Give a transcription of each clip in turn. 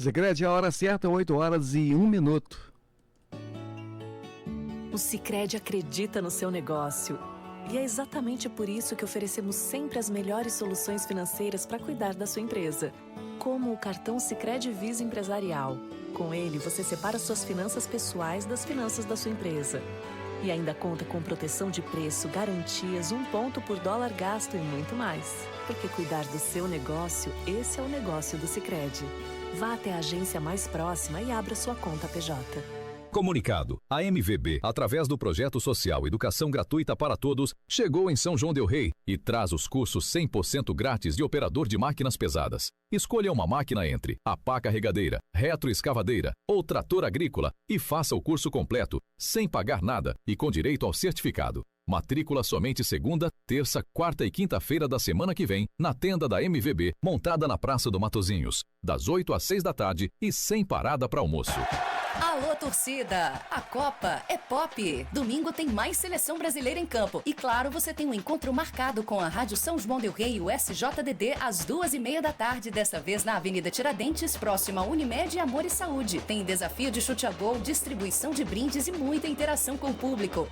Sicredi, a hora certa, 8h01. O Sicredi acredita no seu negócio. E é exatamente por isso que oferecemos sempre as melhores soluções financeiras para cuidar da sua empresa. Como o cartão Sicredi Visa Empresarial. Com ele, você separa suas finanças pessoais das finanças da sua empresa. E ainda conta com proteção de preço, garantias, 1 ponto por dólar gasto e muito mais. Porque cuidar do seu negócio, esse é o negócio do Sicredi. Vá até a agência mais próxima e abra sua conta PJ. Comunicado. A MVB, através do projeto social Educação Gratuita para Todos, chegou em São João del Rei e traz os cursos 100% grátis de operador de máquinas pesadas. Escolha uma máquina entre a pá carregadeira, retroescavadeira ou trator agrícola e faça o curso completo, sem pagar nada e com direito ao certificado. Matrícula somente segunda, terça, quarta e quinta-feira da semana que vem, na tenda da MVB, montada na Praça do Matozinhos, das 8 às 6 da tarde e sem parada para almoço. Alô, torcida! A Copa é pop! Domingo tem mais seleção brasileira em campo. E claro, você tem um encontro marcado com a Rádio São João del Rei e o SJDD às 2h30 da tarde, dessa vez na Avenida Tiradentes, próxima a Unimed, Amor e Saúde. Tem desafio de chute a gol, distribuição de brindes e muita interação com o público.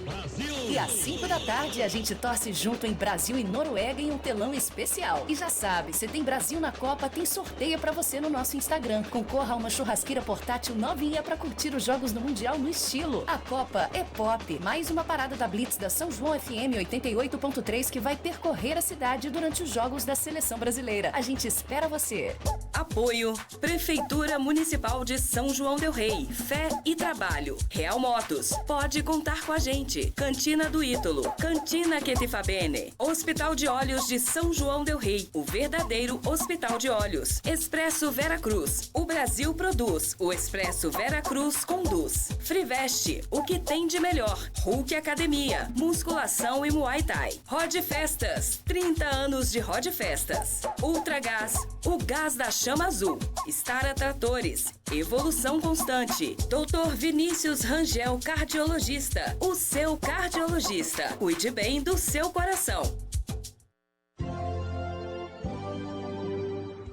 Brasil! E às 5 da tarde a gente torce junto em Brasil e Noruega em um telão especial. E já sabe, se tem Brasil na Copa, tem sorteio pra você no nosso Instagram. Concorra a uma churrasqueira portátil novinha pra curtir os jogos do Mundial no estilo. A Copa é pop. Mais uma parada da Blitz da São João FM 88.3 que vai percorrer a cidade durante os jogos da Seleção Brasileira. A gente espera você. Apoio Prefeitura Municipal de São João del Rei. Fé e trabalho. Real Motos. Pode contar com a gente. Cantina do Ítalo. Cantina Chetifabene. Hospital de Olhos de São João del Rei. O verdadeiro Hospital de Olhos. Expresso Vera Cruz. O Brasil produz. O Expresso Vera Cruz conduz. Friveste, o que tem de melhor. Hulk Academia, musculação e Muay Thai. Rod Festas, 30 anos de Rod Festas. Ultragás, o gás da chama azul. Stara Tratores, evolução constante. Dr. Vinícius Rangel, cardiologista. O seu cardiologista. Cuide bem do seu coração.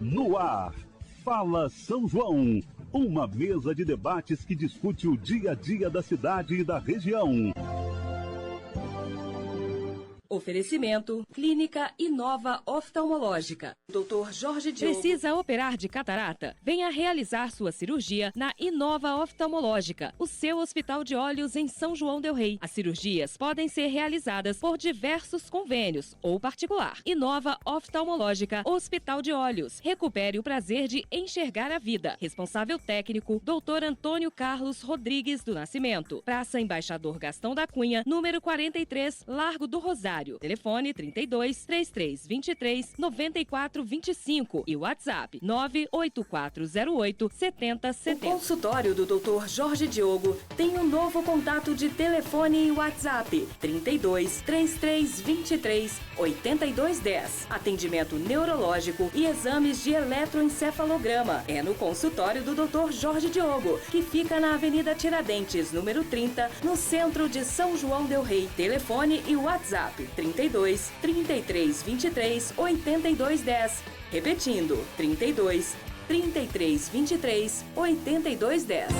No ar, Fala São João. Uma mesa de debates que discute o dia a dia da cidade e da região. Oferecimento Clínica Inova Oftalmológica. Dr. Jorge Diogo. Precisa operar de catarata? Venha realizar sua cirurgia na Inova Oftalmológica, o seu hospital de olhos em São João del Rei. As cirurgias podem ser realizadas por diversos convênios ou particular. Inova Oftalmológica, Hospital de Olhos. Recupere o prazer de enxergar a vida. Responsável técnico, Dr. Antônio Carlos Rodrigues do Nascimento. Praça Embaixador Gastão da Cunha, número 43, Largo do Rosário. Telefone 32 3323 9425 e WhatsApp 98408 7070. O consultório do Dr. Jorge Diogo tem um novo contato de telefone e WhatsApp 32 3323 8210. Atendimento neurológico e exames de eletroencefalograma. É no consultório do Dr. Jorge Diogo, que fica na Avenida Tiradentes, número 30, no centro de São João del Rei. Telefone e WhatsApp 32 33 23 82 10. Repetindo, 32 33 23 82 10.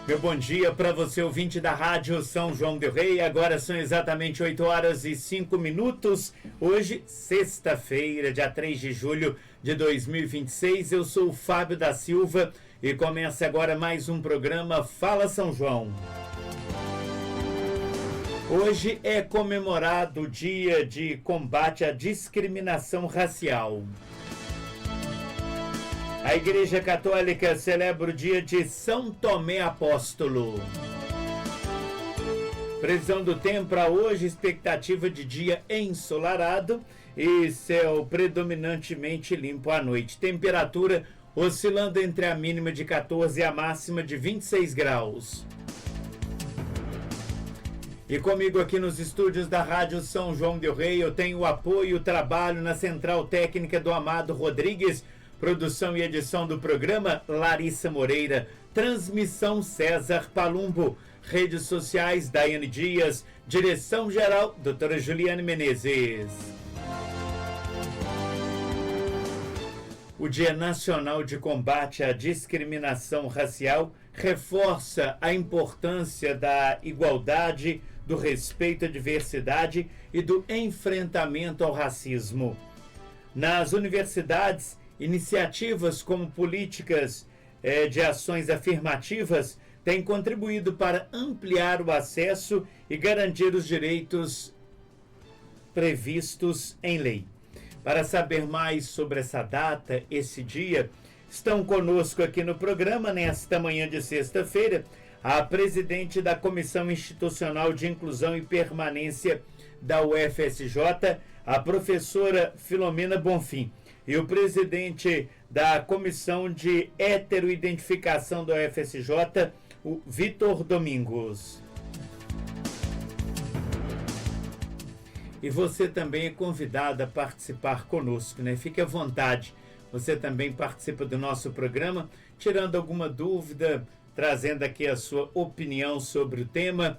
Meu bom dia para você, ouvinte da Rádio São João del Rei. Agora são exatamente 8h05. Hoje, sexta-feira, dia 3 de julho de 2026. Eu sou o Fábio da Silva e começa agora mais um programa Fala São João. Hoje é comemorado o Dia de Combate à Discriminação Racial. A Igreja Católica celebra o dia de São Tomé Apóstolo. Previsão do tempo para hoje, expectativa de dia ensolarado e céu predominantemente limpo à noite. Temperatura oscilando entre a mínima de 14 e a máxima de 26 graus. E comigo aqui nos estúdios da Rádio São João del Rei, eu tenho o apoio e o trabalho na Central Técnica do Amado Rodrigues. Produção e edição do programa, Larissa Moreira. Transmissão César Palumbo. Redes sociais, Daiane Dias. Direção-geral, doutora Juliane Menezes. O Dia Nacional de Combate à Discriminação Racial reforça a importância da igualdade, do respeito à diversidade e do enfrentamento ao racismo. Nas universidades, iniciativas como políticas de ações afirmativas têm contribuído para ampliar o acesso e garantir os direitos previstos em lei. Para saber mais sobre essa data, esse dia, estão conosco aqui no programa, nesta manhã de sexta-feira, a presidente da Comissão Institucional de Inclusão e Permanência da UFSJ, a professora Filomena Bonfim, e o presidente da Comissão de Heteroidentificação da UFSJ, o Vitor Domingos. E você também é convidado a participar conosco, né? Fique à vontade. Você também participa do nosso programa, tirando alguma dúvida, trazendo aqui a sua opinião sobre o tema.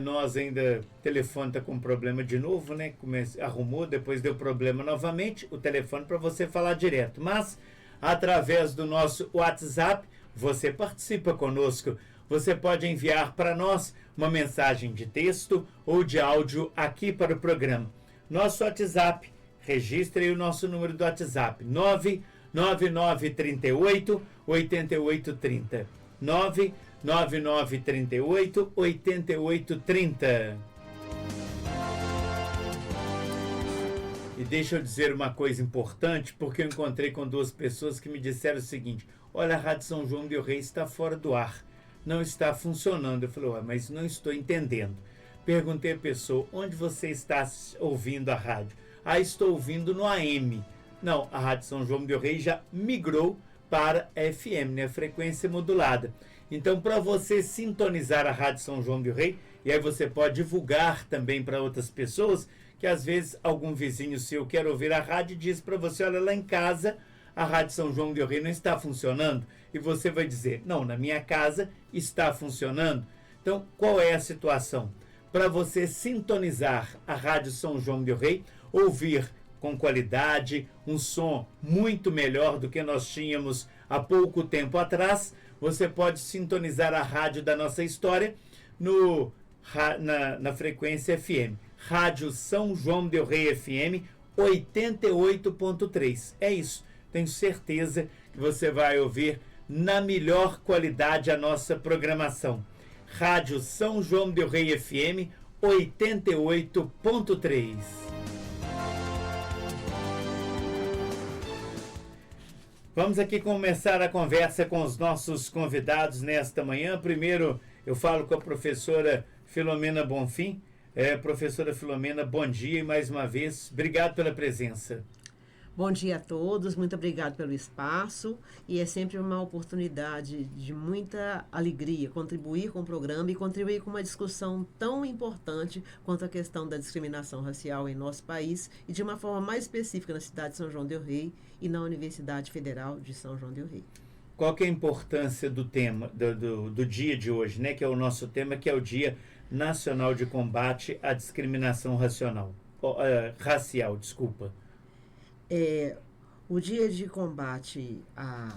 Nós ainda, o telefone está com problema de novo, né? Arrumou, depois deu problema novamente, o telefone para você falar direto. Mas, através do nosso WhatsApp, você participa conosco. Você pode enviar para nós uma mensagem de texto ou de áudio aqui para o programa. Nosso WhatsApp, registre aí o nosso número do WhatsApp, 99938 8830. 99938 8830. E deixa eu dizer uma coisa importante, porque eu encontrei com duas pessoas que me disseram o seguinte: olha, a Rádio São João del Rei está fora do ar, não está funcionando. Eu falei, mas não estou entendendo. Perguntei à pessoa, onde você está ouvindo a rádio? Estou ouvindo no AM. Não, a Rádio São João del Rei já migrou para FM, né? Frequência modulada. Então, para você sintonizar a Rádio São João del Rei, e aí você pode divulgar também para outras pessoas, que às vezes algum vizinho seu quer ouvir a rádio e diz para você, olha, lá em casa a Rádio São João del Rei não está funcionando. E você vai dizer, não, na minha casa está funcionando. Então, qual é a situação? Para você sintonizar a Rádio São João del Rei, ouvir com qualidade, um som muito melhor do que nós tínhamos há pouco tempo atrás, você pode sintonizar a rádio da nossa história na frequência FM. Rádio São João del Rei FM 88.3. É isso. Tenho certeza que você vai ouvir na melhor qualidade a nossa programação. Rádio São João del Rei FM 88.3. Vamos aqui começar a conversa com os nossos convidados nesta manhã. Primeiro, eu falo com a professora Filomena Bonfim. Professora Filomena, bom dia e mais uma vez, obrigado pela presença. Bom dia a todos, muito obrigado pelo espaço, e é sempre uma oportunidade de muita alegria contribuir com o programa e contribuir com uma discussão tão importante quanto a questão da discriminação racial em nosso país e de uma forma mais específica na cidade de São João del Rei e na Universidade Federal de São João del Rei. Qual que é a importância do tema, do dia de hoje, né, que é o nosso tema, que é o Dia Nacional de Combate à Discriminação Racial? O Dia de Combate à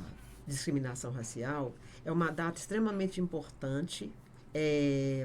Discriminação Racial é uma data extremamente importante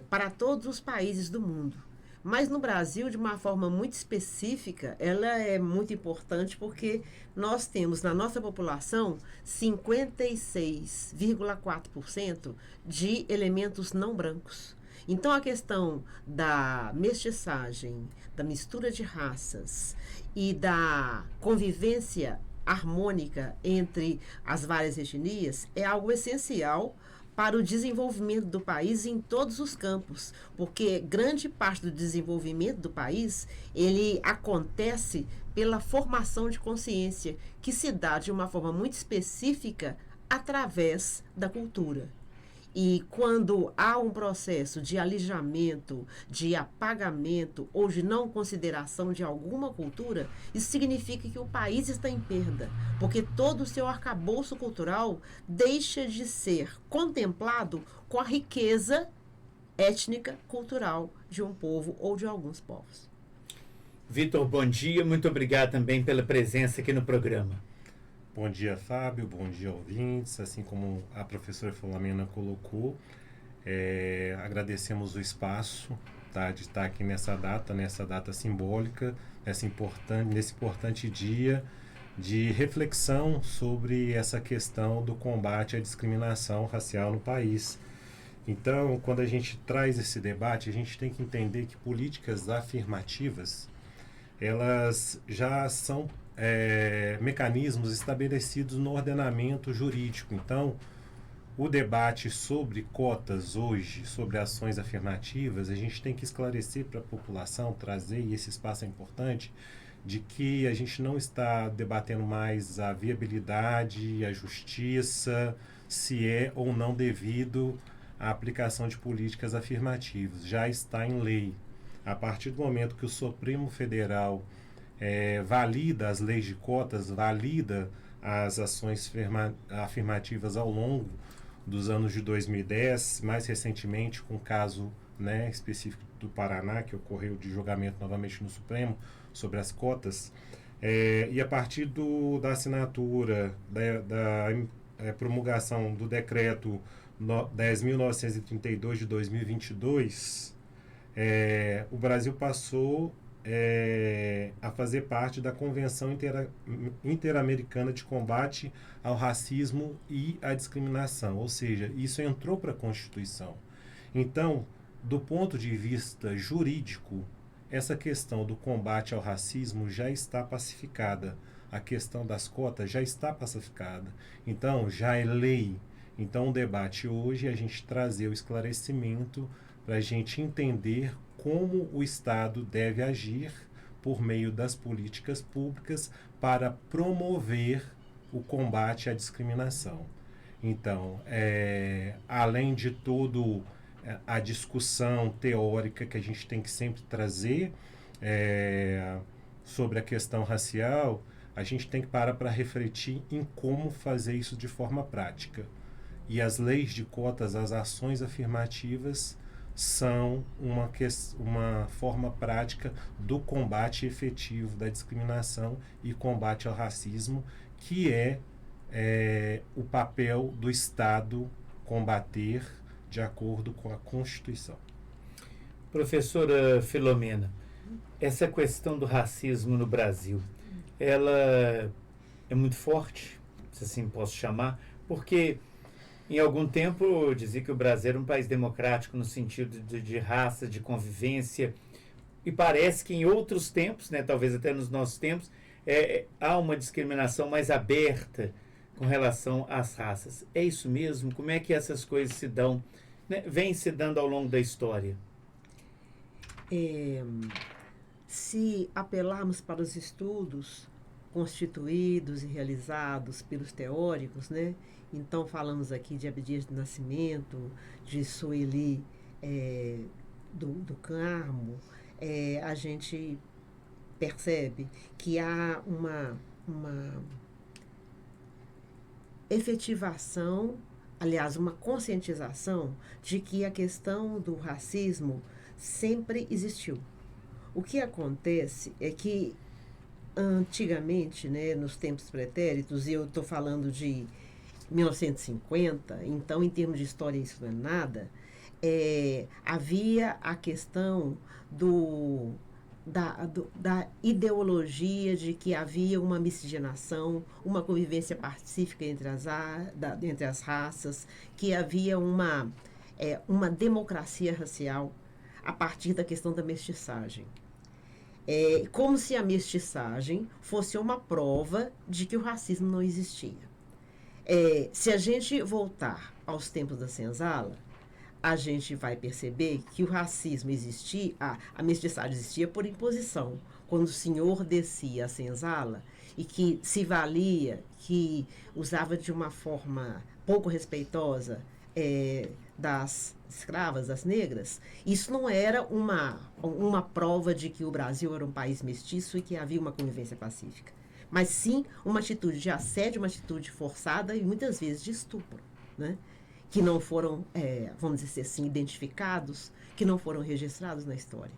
para todos os países do mundo. Mas no Brasil, de uma forma muito específica, ela é muito importante porque nós temos na nossa população 56,4% de elementos não brancos. Então, a questão da mestiçagem, da mistura de raças e da convivência harmônica entre as várias etnias é algo essencial para o desenvolvimento do país em todos os campos, porque grande parte do desenvolvimento do país, ele acontece pela formação de consciência, que se dá de uma forma muito específica através da cultura. E quando há um processo de alijamento, de apagamento ou de não consideração de alguma cultura, isso significa que o país está em perda, porque todo o seu arcabouço cultural deixa de ser contemplado com a riqueza étnica, cultural de um povo ou de alguns povos. Vitor, bom dia. Muito obrigado também pela presença aqui no programa. Bom dia, Fábio. Bom dia, ouvintes. Assim como a professora Filomena colocou, agradecemos o espaço, tá, de estar aqui nessa data simbólica, nesse importante dia de reflexão sobre essa questão do combate à discriminação racial no país. Então, quando a gente traz esse debate, a gente tem que entender que políticas afirmativas, elas já são mecanismos estabelecidos no ordenamento jurídico. Então, o debate sobre cotas hoje, sobre ações afirmativas, a gente tem que esclarecer para a população, trazer, e esse espaço é importante, de que a gente não está debatendo mais a viabilidade, a justiça, se é ou não devido à aplicação de políticas afirmativas. Já está em lei. A partir do momento que o Supremo Federal valida as leis de cotas, valida as ações afirmativas ao longo dos anos de 2010, mais recentemente com o caso, né, específico do Paraná, que ocorreu de julgamento novamente no Supremo sobre as cotas, e a partir da assinatura da promulgação do decreto 10.932 de 2022, o Brasil passou a fazer parte da Convenção Interamericana de Combate ao Racismo e à Discriminação, ou seja, isso entrou para a Constituição. Então, do ponto de vista jurídico, essa questão do combate ao racismo já está pacificada, a questão das cotas já está pacificada, então já é lei. Então, o debate hoje é a gente trazer o esclarecimento para a gente entender como o Estado deve agir por meio das políticas públicas para promover o combate à discriminação. Então, além de tudo, a discussão teórica que a gente tem que sempre trazer sobre a questão racial, a gente tem que parar para refletir em como fazer isso de forma prática. E as leis de cotas, as ações afirmativas, são uma forma prática do combate efetivo da discriminação e combate ao racismo, que é o papel do Estado combater de acordo com a Constituição. Professora Filomena, essa questão do racismo no Brasil, ela é muito forte, se assim posso chamar, porque em algum tempo dizia que o Brasil era um país democrático no sentido de raça, de convivência, e parece que em outros tempos, né, talvez até nos nossos tempos, há uma discriminação mais aberta com relação às raças. É isso mesmo? Como é que essas coisas se dão, né, vêm se dando ao longo da história? Se apelarmos para os estudos constituídos e realizados pelos teóricos, né? Então, falamos aqui de Abdias do Nascimento, de Sueli do Carmo, a gente percebe que há uma efetivação, aliás, uma conscientização de que a questão do racismo sempre existiu. O que acontece é que antigamente, né, nos tempos pretéritos, e eu estou falando de 1950, então em termos de história isso não é nada, havia a questão da ideologia de que havia uma miscigenação, uma convivência pacífica entre as raças, que havia uma democracia racial a partir da questão da mestiçagem. Como se a mestiçagem fosse uma prova de que o racismo não existia. Se a gente voltar aos tempos da senzala, a gente vai perceber que o racismo existia, a mestiçagem existia por imposição. Quando o senhor descia a senzala e que se valia, que usava de uma forma pouco respeitosa das escravas, das negras, isso não era uma prova de que o Brasil era um país mestiço e que havia uma convivência pacífica, mas sim uma atitude de assédio, uma atitude forçada e muitas vezes de estupro, né? Que não foram, vamos dizer assim, identificados, que não foram registrados na história.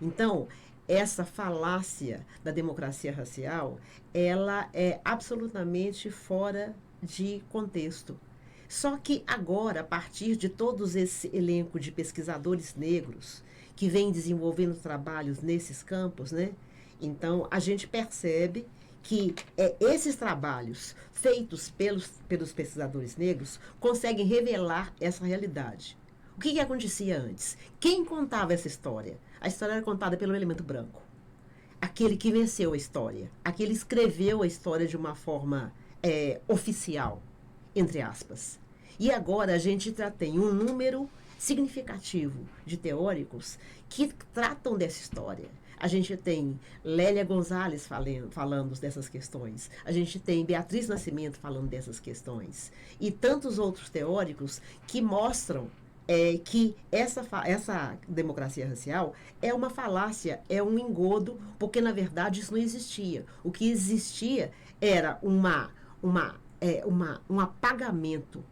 Então, essa falácia da democracia racial, ela é absolutamente fora de contexto. Só que agora, a partir de todos esse elenco de pesquisadores negros que vem desenvolvendo trabalhos nesses campos, né? Então, a gente percebe que esses trabalhos feitos pelos pesquisadores negros conseguem revelar essa realidade. O que acontecia antes? Quem contava essa história? A história era contada pelo elemento branco. Aquele que venceu a história. Aquele que escreveu a história de uma forma oficial, entre aspas. E agora a gente já tem um número significativo de teóricos que tratam dessa história. A gente tem Lélia Gonzalez falando dessas questões. A gente tem Beatriz Nascimento falando dessas questões. E tantos outros teóricos que mostram que essa democracia racial é uma falácia, é um engodo, porque, na verdade, isso não existia. O que existia era um apagamento.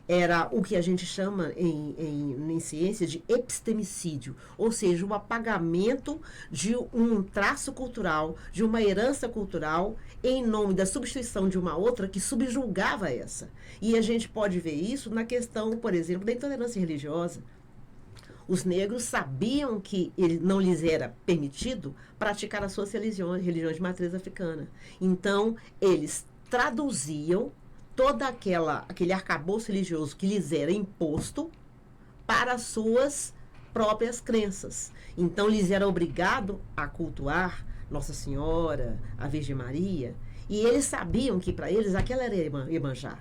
Era o que a gente chama em ciência de epistemicídio, ou seja, um apagamento de um traço cultural, de uma herança cultural, em nome da substituição de uma outra que subjulgava essa. E a gente pode ver isso na questão, por exemplo, da intolerância religiosa. Os negros sabiam que não lhes era permitido praticar as suas religiões de matriz africana. Então, eles traduziam todo aquele arcabouço religioso que lhes era imposto para as suas próprias crenças. Então, lhes era obrigado a cultuar Nossa Senhora, a Virgem Maria, e eles sabiam que para eles aquela era Iemanjá.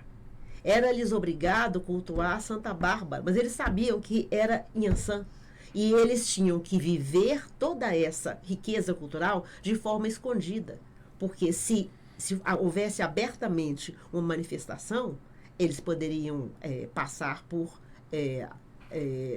Era-lhes obrigado a cultuar Santa Bárbara, mas eles sabiam que era Inhansã. E eles tinham que viver toda essa riqueza cultural de forma escondida, porque se houvesse abertamente uma manifestação, eles poderiam passar por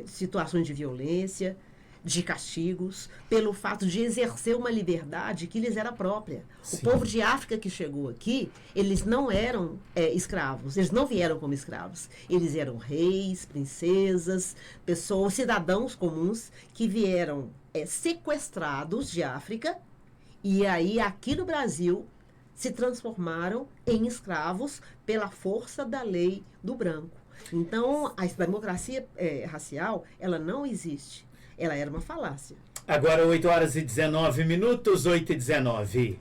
situações de violência, de castigos, pelo fato de exercer uma liberdade que lhes era própria. Sim. O povo de África que chegou aqui, eles não eram escravos, eles não vieram como escravos. Eles eram reis, princesas, pessoas, cidadãos comuns que vieram sequestrados de África e aí aqui no Brasil se transformaram em escravos pela força da lei do branco. Então, a democracia racial, ela não existe. Ela era uma falácia. Agora 8 horas e 19 minutos, 8 e 19.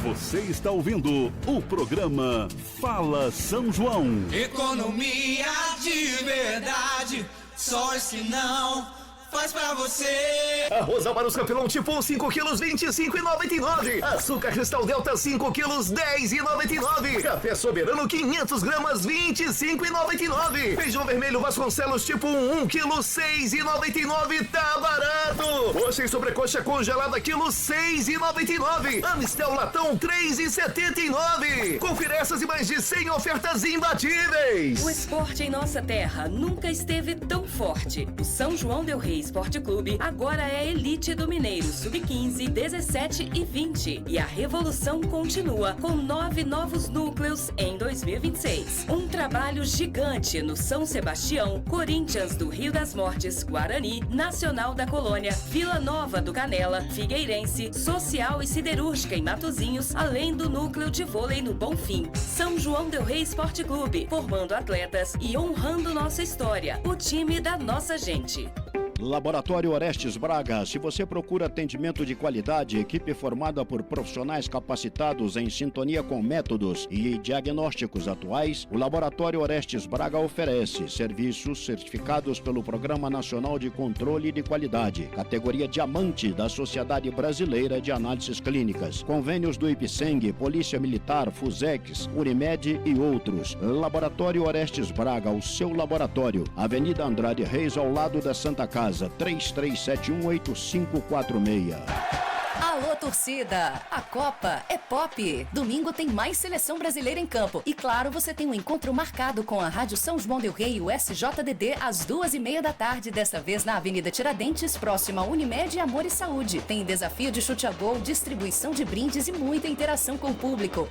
Você está ouvindo o programa Fala São João. Economia de verdade, só esse não faz pra você. Arroz Amarus Campilão tipo 5 quilos, 25,99. Açúcar Cristal Delta 5 quilos, 10,99. Café Soberano 500 gramas, 25,99. Feijão vermelho Vasconcelos tipo 1 quilo, 6,99. Tá barato. Coxa e sobrecoxa congelada quilo, 6,99. Amistel Latão 3,79. Confira essas e mais de 100 ofertas imbatíveis. O esporte em nossa terra nunca esteve tão forte. O São João del Rei Esporte Clube agora é elite do Mineiro Sub-15, 17 e 20. E a revolução continua com 9 novos núcleos em 2026. Um trabalho gigante no São Sebastião, Corinthians do Rio das Mortes, Guarani, Nacional da Colônia, Vila Nova do Canela, Figueirense, Social e Siderúrgica em Matozinhos, além do núcleo de vôlei no Bonfim. São João del Rei Esporte Clube, formando atletas e honrando nossa história. O time da nossa gente. Laboratório Orestes Braga. Se você procura atendimento de qualidade, equipe formada por profissionais capacitados em sintonia com métodos e diagnósticos atuais, o Laboratório Orestes Braga oferece serviços certificados pelo Programa Nacional de Controle de Qualidade, categoria Diamante da Sociedade Brasileira de Análises Clínicas, convênios do IPSENG, Polícia Militar, Fusex, Unimed e outros. Laboratório Orestes Braga, o seu laboratório. Avenida Andrade Reis, ao lado da Santa Casa, 33718546. Alô, torcida! A Copa é pop. Domingo tem mais seleção brasileira em campo. E claro, você tem um encontro marcado com a Rádio São João del Rei e o SJDD às 2h30 da tarde, dessa vez na Avenida Tiradentes, próxima a Unimed, Amor e Saúde. Tem desafio de chute a gol, distribuição de brindes e muita interação com o público.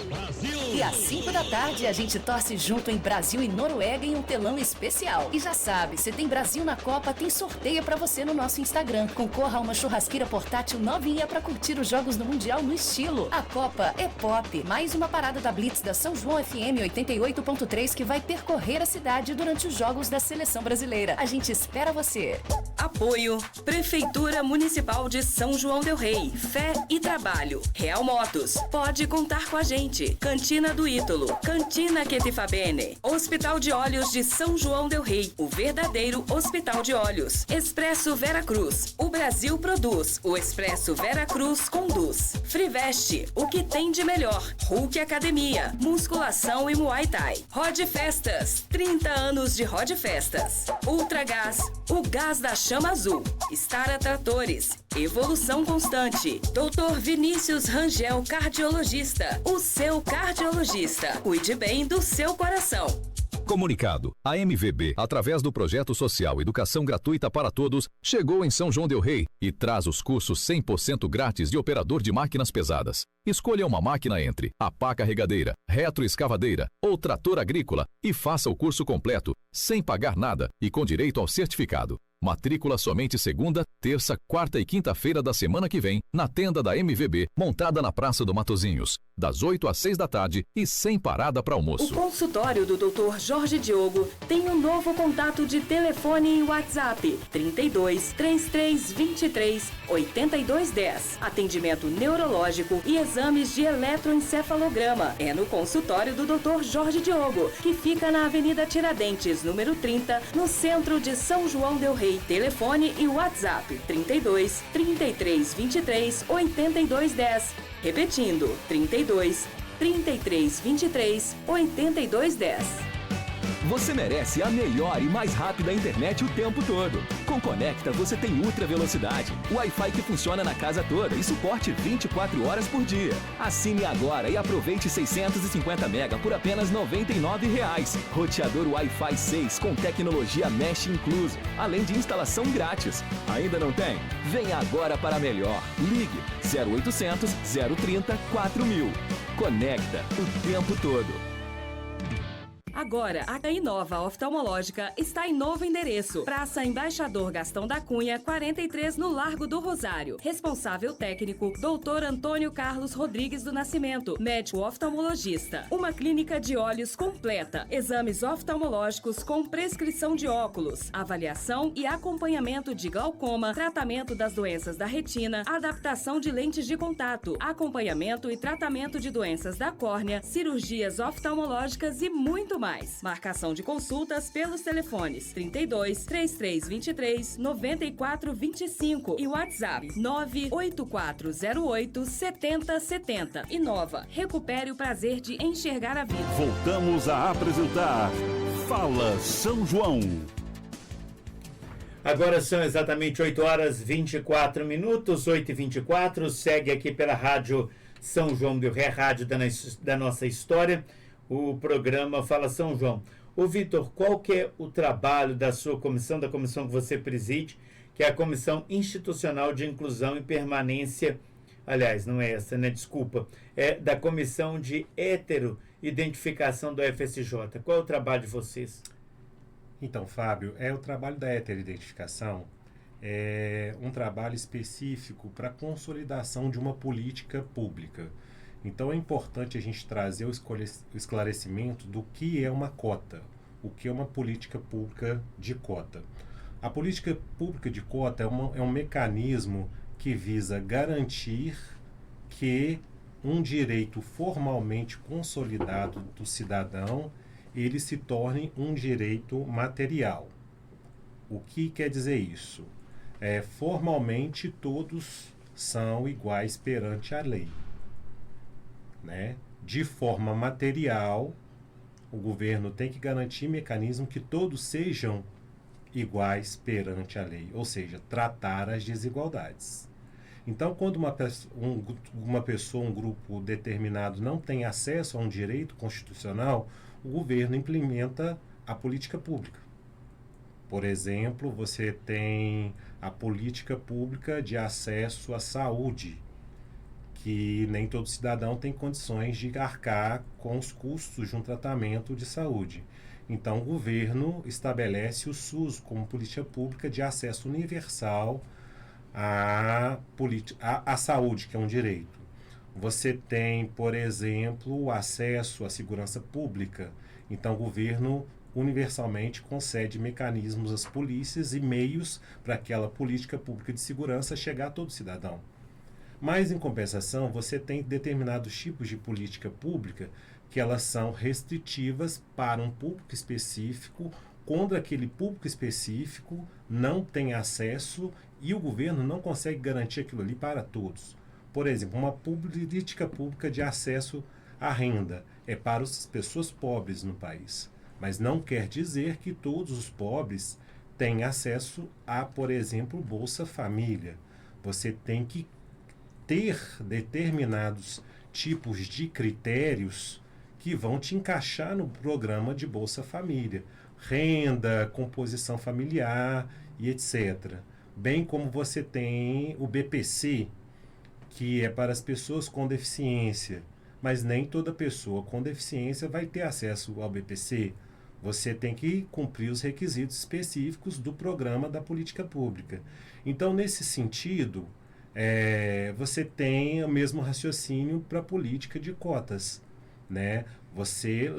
Brasil! E às 5 da tarde, a gente torce junto em Brasil e Noruega em um telão especial. E já sabe, se tem Brasil na Copa, tem sorteio pra você no nosso Instagram. Concorra a uma churrasqueira portátil novinha pra curtir os jogos do Mundial no estilo. A Copa é pop. Mais uma parada da Blitz da São João FM 88.3 que vai percorrer a cidade durante os jogos da Seleção Brasileira. A gente espera você. Apoio Prefeitura Municipal de São João del Rei. Fé e trabalho. Real Motos. Pode contar com a gente. Cantina do Ítalo. Cantina Ketifabene. Hospital de Olhos de São João del Rei. O verdadeiro Hospital de Olhos. Expresso Vera Cruz. O Brasil produz. O Expresso Vera Cruz conduz. Friveste. O que tem de melhor. Hulk Academia. Musculação e Muay Thai. Rod Festas. 30 anos de Rod Festas. Ultragás. O gás da chama azul. Stara Tratores. Evolução constante. Dr. Vinícius Rangel, cardiologista. O seu cardiologista. Cuide bem do seu coração. Comunicado. A MVB, através do projeto social Educação Gratuita para Todos, chegou em São João del Rei e traz os cursos 100% grátis de operador de máquinas pesadas. Escolha uma máquina entre a pá carregadeira, retroescavadeira ou trator agrícola e faça o curso completo, sem pagar nada e com direito ao certificado. Matrícula somente segunda, terça, quarta e quinta-feira da semana que vem, na tenda da MVB, montada na Praça do Matozinhos, das 8 às 6 da tarde e sem parada para almoço. O consultório do Dr. Jorge Diogo tem um novo contato de telefone e WhatsApp: 32 33 23 82 10. Atendimento neurológico e exames de eletroencefalograma. É no consultório do Dr. Jorge Diogo, que fica na Avenida Tiradentes, número 30, no centro de São João del Rei. Telefone e WhatsApp: 32 33 23 82 10. Repetindo: 32 33 23 82 10. Você merece a melhor e mais rápida internet o tempo todo. Com Conecta você tem ultra velocidade, Wi-Fi que funciona na casa toda e suporte 24 horas por dia. Assine agora e aproveite 650 mega por apenas R$ 99,00. Roteador Wi-Fi 6 com tecnologia Mesh incluso, além de instalação grátis. Ainda não tem? Venha agora para melhor. Ligue 0800 030 4000. Conecta o tempo todo. Agora, a Inova Oftalmológica está em novo endereço. Praça Embaixador Gastão da Cunha, 43, no Largo do Rosário. Responsável técnico, Dr. Antônio Carlos Rodrigues do Nascimento, médico oftalmologista. Uma clínica de olhos completa. Exames oftalmológicos com prescrição de óculos, avaliação e acompanhamento de glaucoma, tratamento das doenças da retina, adaptação de lentes de contato, acompanhamento e tratamento de doenças da córnea, cirurgias oftalmológicas e muito mais. Marcação de consultas pelos telefones 32 3323 9425 e WhatsApp 98408 7070. Inova, recupere o prazer de enxergar a vida. Voltamos a apresentar Fala São João. Agora são exatamente 8 horas 24 minutos, 8h24. Segue aqui pela Rádio São João del Rei, rádio da nossa história, o programa Fala São João. Ô Vitor, qual que é o trabalho da sua comissão, da comissão que você preside, que é a Comissão Institucional de Inclusão e Permanência, aliás, não é essa, né? Desculpa, é da Comissão de Heteroidentificação do FSJ. Qual é o trabalho de vocês? Então, Fábio, o trabalho da heteroidentificação é um trabalho específico para a consolidação de uma política pública. Então é importante a gente trazer o esclarecimento do que é uma cota, o que é uma política pública de cota. A política pública de cota é um mecanismo que visa garantir que um direito formalmente consolidado do cidadão, ele se torne um direito material. O que quer dizer isso? Formalmente todos são iguais perante a lei. Né? De forma material, o governo tem que garantir mecanismo que todos sejam iguais perante a lei, ou seja, tratar as desigualdades. Então, quando uma pessoa, um grupo determinado não tem acesso a um direito constitucional, o governo implementa a política pública. Por exemplo, você tem a política pública de acesso à saúde, que nem todo cidadão tem condições de arcar com os custos de um tratamento de saúde. Então, o governo estabelece o SUS como política pública de acesso universal à saúde, que é um direito. Você tem, por exemplo, o acesso à segurança pública. Então, o governo universalmente concede mecanismos às polícias e meios para aquela política pública de segurança chegar a todo cidadão. Mas, em compensação, você tem determinados tipos de política pública que elas são restritivas para um público específico, quando aquele público específico não tem acesso e o governo não consegue garantir aquilo ali para todos. Por exemplo, uma política pública de acesso à renda é para as pessoas pobres no país, mas não quer dizer que todos os pobres têm acesso a, por exemplo, Bolsa Família. Você tem que ter determinados tipos de critérios que vão te encaixar no programa de Bolsa Família. Renda, composição familiar e etc. Bem como você tem o BPC, que é para as pessoas com deficiência, mas nem toda pessoa com deficiência vai ter acesso ao BPC. Você tem que cumprir os requisitos específicos do programa da política pública. Então, nesse sentido, você tem o mesmo raciocínio para a política de cotas, né? Você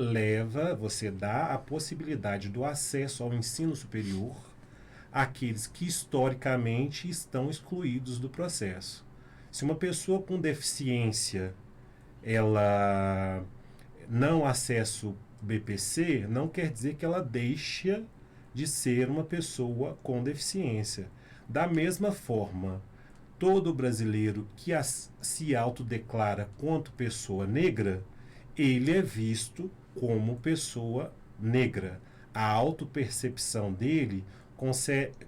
dá a possibilidade do acesso ao ensino superior àqueles que historicamente estão excluídos do processo. Se uma pessoa com deficiência ela não acessa o BPC, não quer dizer que ela deixa de ser uma pessoa com deficiência. Da mesma forma, todo brasileiro que se autodeclara quanto pessoa negra, ele é visto como pessoa negra. A autopercepção dele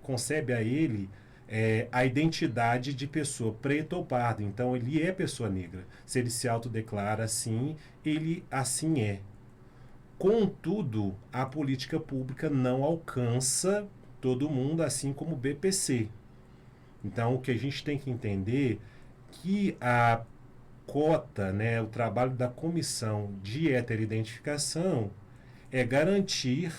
concebe a ele a identidade de pessoa preta ou parda. Então, ele é pessoa negra. Se ele se autodeclara assim, ele assim é. Contudo, a política pública não alcança todo mundo, assim como o BPC. Então, o que a gente tem que entender é que a cota, né, o trabalho da comissão de heteroidentificação é garantir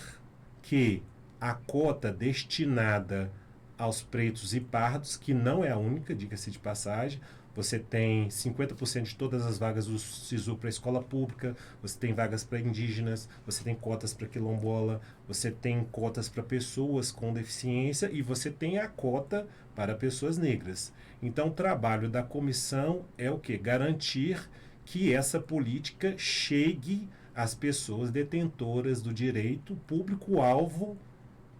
que a cota destinada aos pretos e pardos, que não é a única, diga-se de passagem, você tem 50% de todas as vagas do SISU para a escola pública, você tem vagas para indígenas, você tem cotas para quilombola, você tem cotas para pessoas com deficiência e você tem a cota para pessoas negras. Então, o trabalho da comissão é o quê? Garantir que essa política chegue às pessoas detentoras do direito, público-alvo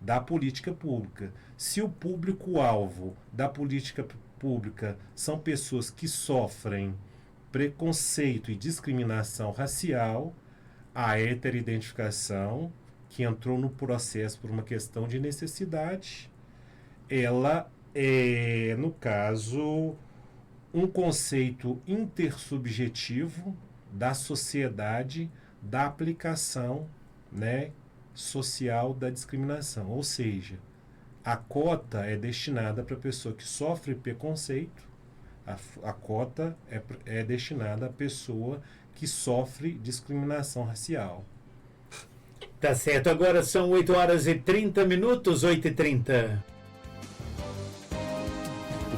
da política pública. Se o público-alvo da política pública são pessoas que sofrem preconceito e discriminação racial, a heteroidentificação, que entrou no processo por uma questão de necessidade, ela é, no caso, um conceito intersubjetivo da sociedade da aplicação, né, social da discriminação. Ou seja, a cota é destinada para a pessoa que sofre preconceito, a cota é destinada à pessoa que sofre discriminação racial. Tá certo, agora são 8h30, 8h30.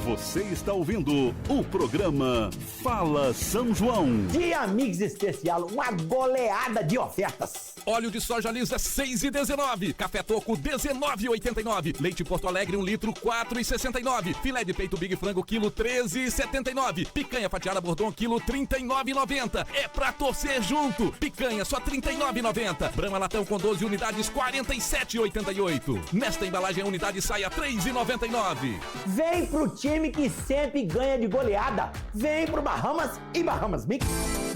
Você está ouvindo o programa Fala São João. Dia Mix especial, uma goleada de ofertas. Óleo de soja lisa 6,19. Café Toco 19,89. Leite Porto Alegre 1 litro 4,69. Filé de peito Big Frango quilo 13,79. Picanha fatiada Bordon quilo 39,90. É pra torcer junto. Picanha só 39,90. Brahma latão com 12 unidades 47,88. Nesta embalagem a unidade sai a 3,99. Vem pro time que sempre ganha de goleada. Vem pro Bahamas e Bahamas Mix.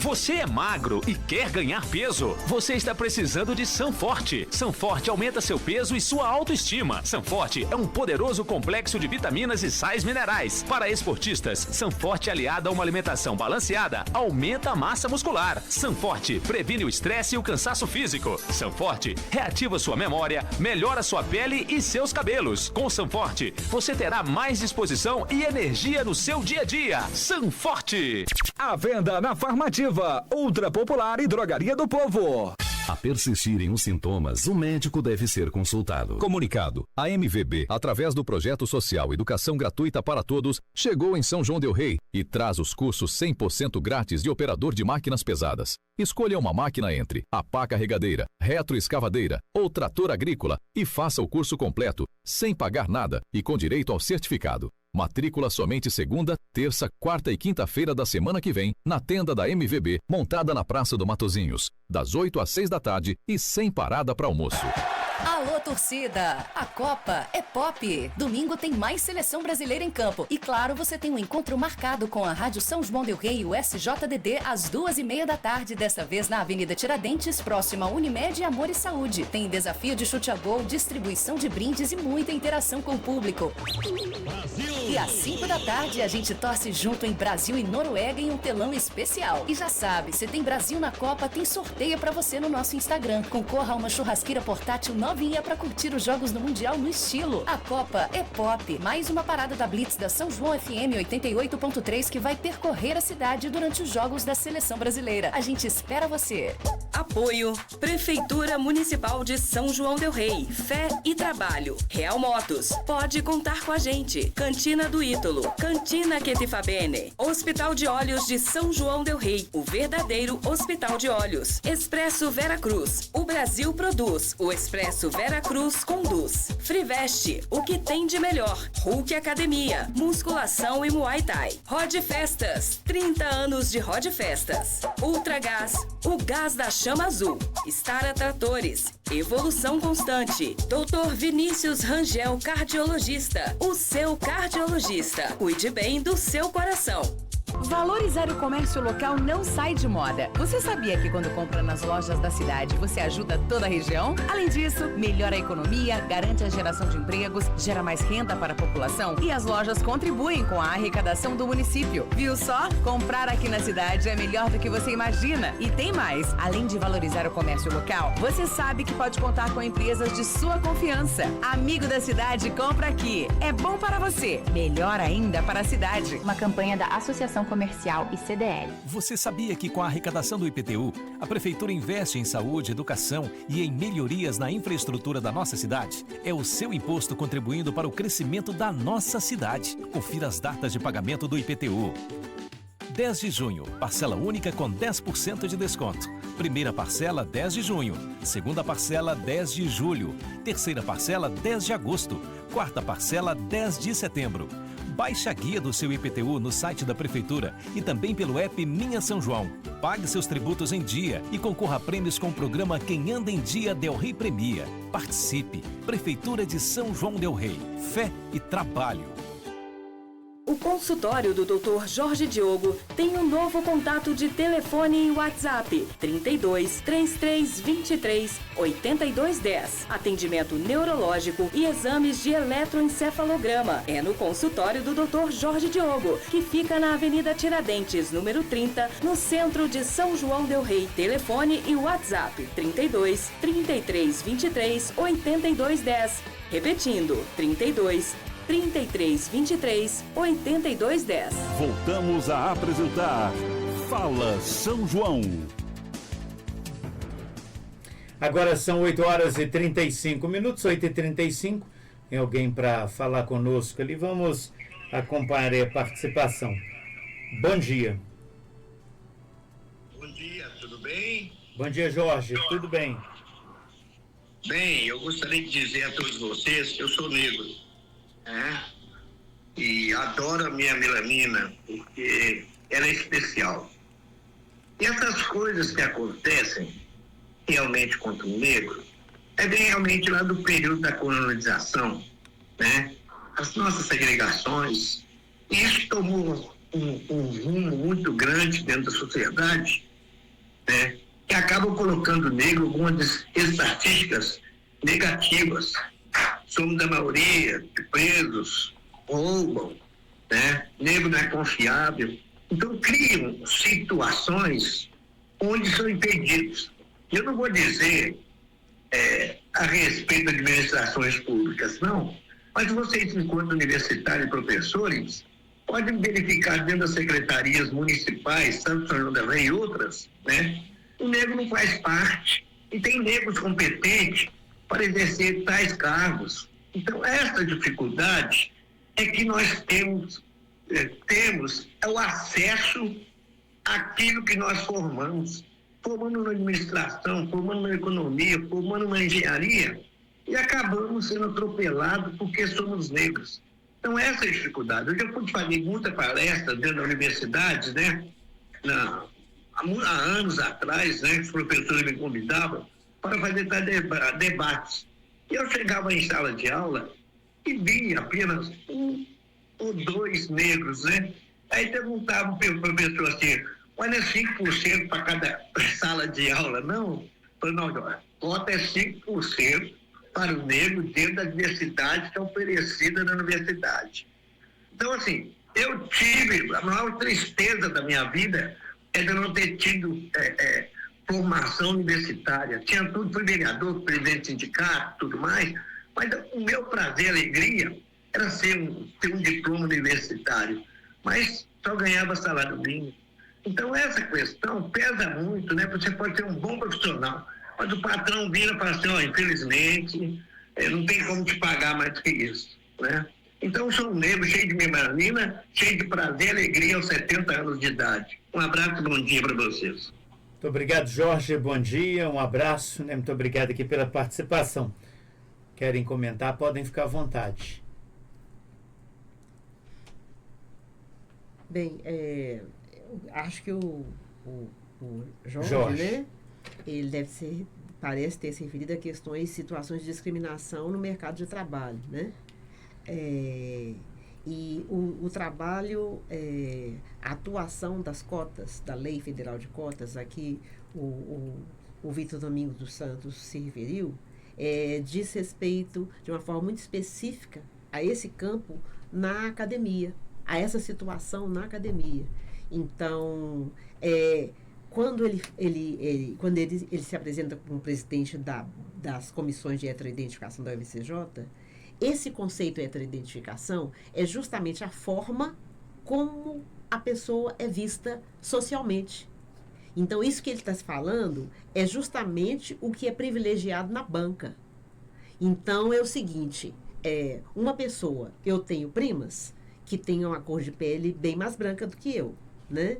Você é magro e quer ganhar peso? Você está precisando de Sanforte. Sanforte aumenta seu peso e sua autoestima. Sanforte é um poderoso complexo de vitaminas e sais minerais. Para esportistas, Sanforte aliado a uma alimentação balanceada aumenta a massa muscular. Sanforte previne o estresse e o cansaço físico. Sanforte reativa sua memória, melhora sua pele e seus cabelos. Com Sanforte, você terá mais disposição e energia no seu dia a dia. Sanforte. À venda na Farmativa, Ultra Popular e Drogaria do Povo. A persistirem os sintomas, o médico deve ser consultado. Comunicado. A MVB, através do projeto social Educação Gratuita para Todos, chegou em São João del Rei e traz os cursos 100% grátis de operador de máquinas pesadas. Escolha uma máquina entre a pá carregadeira, retroescavadeira ou trator agrícola e faça o curso completo, sem pagar nada e com direito ao certificado. Matrícula somente segunda, terça, quarta e quinta-feira da semana que vem, na tenda da MVB, montada na Praça do Matozinhos, das 8 às 6 da tarde e sem parada para almoço. Alô, torcida! A Copa é Pop. Domingo tem mais seleção brasileira em campo. E claro, você tem um encontro marcado com a Rádio São João del Rei e o SJDD às 2h30 da tarde, desta vez na Avenida Tiradentes, próxima a Unimed Amor e Saúde. Tem desafio de chute a gol, distribuição de brindes e muita interação com o público. Brasil! E às 5 da tarde, a gente torce junto em Brasil e Noruega em um telão especial. E já sabe, se tem Brasil na Copa, tem sorteio pra você no nosso Instagram. Concorra a uma churrasqueira portátil novinha para curtir os jogos do Mundial no estilo. A Copa é Pop. Mais uma parada da Blitz da São João FM 88.3 que vai percorrer a cidade durante os jogos da Seleção Brasileira. A gente espera você. Apoio Prefeitura Municipal de São João del Rei. Fé e Trabalho. Real Motos. Pode contar com a gente. Cantina do Ítalo. Cantina Ketifabene. Hospital de Olhos de São João del Rei. O verdadeiro Hospital de Olhos. Expresso Vera Cruz. O Brasil produz. O Expresso Vera Cruz conduz. Friveste, o que tem de melhor. Hulk Academia, musculação e Muay Thai. Rod Festas, 30 anos de Rod Festas. Ultragás, o gás da chama azul. Stara Tratores, evolução constante. Dr. Vinícius Rangel, cardiologista. O seu cardiologista. Cuide bem do seu coração. Valorizar o comércio local não sai de moda. Você sabia que quando compra nas lojas da cidade, você ajuda toda a região? Além disso, melhora a economia, garante a geração de empregos, gera mais renda para a população e as lojas contribuem com a arrecadação do município. Viu só? Comprar aqui na cidade é melhor do que você imagina. E tem mais. Além de valorizar o comércio local, você sabe que pode contar com empresas de sua confiança. Amigo da cidade, compra aqui. É bom para você. Melhor ainda para a cidade. Uma campanha da Associação Comercial e CDL. Você sabia que com a arrecadação do IPTU, a Prefeitura investe em saúde, educação e em melhorias na infraestrutura da nossa cidade? É o seu imposto contribuindo para o crescimento da nossa cidade. Confira as datas de pagamento do IPTU. 10 de junho, parcela única com 10% de desconto. Primeira parcela, 10 de junho. Segunda parcela, 10 de julho. Terceira parcela, 10 de agosto. Quarta parcela, 10 de setembro. Baixe a guia do seu IPTU no site da Prefeitura e também pelo app Minha São João. Pague seus tributos em dia e concorra a prêmios com o programa Quem Anda em Dia Del Rei Premia. Participe! Prefeitura de São João del Rei. Fé e trabalho. O consultório do Dr. Jorge Diogo tem um novo contato de telefone e WhatsApp 32 3323 8210. Atendimento neurológico e exames de eletroencefalograma. É no consultório do Dr. Jorge Diogo, que fica na Avenida Tiradentes, número 30, no centro de São João del Rei. Telefone e WhatsApp 32 3323 8210. Repetindo, 32 3323 8210. Voltamos a apresentar Fala São João. Agora são 8 horas e 35 minutos, 8h35. Tem alguém para falar conosco ali? Vamos acompanhar a participação. Bom dia. Bom dia, tudo bem? Bom dia, Jorge. Tudo bem? Bem, eu gostaria de dizer a todos vocês que eu sou negro. E adoro a minha melanina porque ela é especial. E essas coisas que acontecem realmente contra o negro é bem realmente lá do período da colonização, né? As nossas segregações, isso tomou um rumo muito grande dentro da sociedade né, que acabam colocando o negro algumas estatísticas negativas. Somos a maioria de presos, roubam, né? Negro não é confiável. Então criam situações onde são impedidos. Eu não vou dizer a respeito de administrações públicas, não, mas vocês, enquanto universitários e professores, podem verificar dentro das secretarias municipais, tanto São João del Rei e outras, né? O negro não faz parte, e tem negros competentes para exercer tais cargos. Então, essa dificuldade é que nós temos o acesso àquilo que nós formamos na administração, formando na economia, formando na engenharia, e acabamos sendo atropelados porque somos negros. Então, essa é a dificuldade. Eu já pude fazer muita palestra dentro da universidade, né? Há anos atrás, né? Os professores me convidavam para fazer debates. E eu chegava em sala de aula e via apenas um ou dois negros, né? Aí perguntava para o professor assim, olha, 5% para cada sala de aula. Não, não, cota é 5% para o negro dentro da diversidade que é oferecida na universidade. Então, assim, eu tive, a maior tristeza da minha vida é de não ter tido formação universitária. Tinha tudo, fui vereador, presidente de sindicato, tudo mais, mas o meu prazer, alegria, era ter um diploma universitário, mas só ganhava salário mínimo. Então, essa questão pesa muito, né? Você pode ser um bom profissional, mas o patrão vira e fala assim, infelizmente, não tem como te pagar mais do que isso, né? Então, sou um negro cheio de melanina, cheio de prazer e alegria aos 70 anos de idade. Um abraço e bom dia para vocês. Muito obrigado, Jorge. Bom dia, um abraço, né? Muito obrigado aqui pela participação. Querem comentar? Podem ficar à vontade. Bem, acho que o Jorge, né? Ele parece ter se referido a questões, situações de discriminação no mercado de trabalho, né? E o trabalho, a atuação das cotas, da Lei Federal de Cotas, aqui o Vitor Domingos dos Santos se referiu, diz respeito de uma forma muito específica a esse campo na academia, a essa situação na academia. Então, quando ele se apresenta como presidente das comissões de heteroidentificação da UFCJ, esse conceito de heteroidentificação é justamente a forma como a pessoa é vista socialmente. Então, isso que ele está falando é justamente o que é privilegiado na banca. Então, é o seguinte, uma pessoa, eu tenho primas que têm uma cor de pele bem mais branca do que eu, né?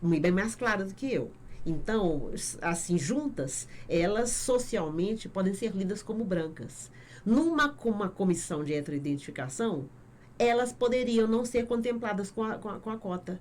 Bem mais clara do que eu. Então, assim, juntas, elas socialmente podem ser lidas como brancas. Numa comissão de heteroidentificação, elas poderiam não ser contempladas com a cota.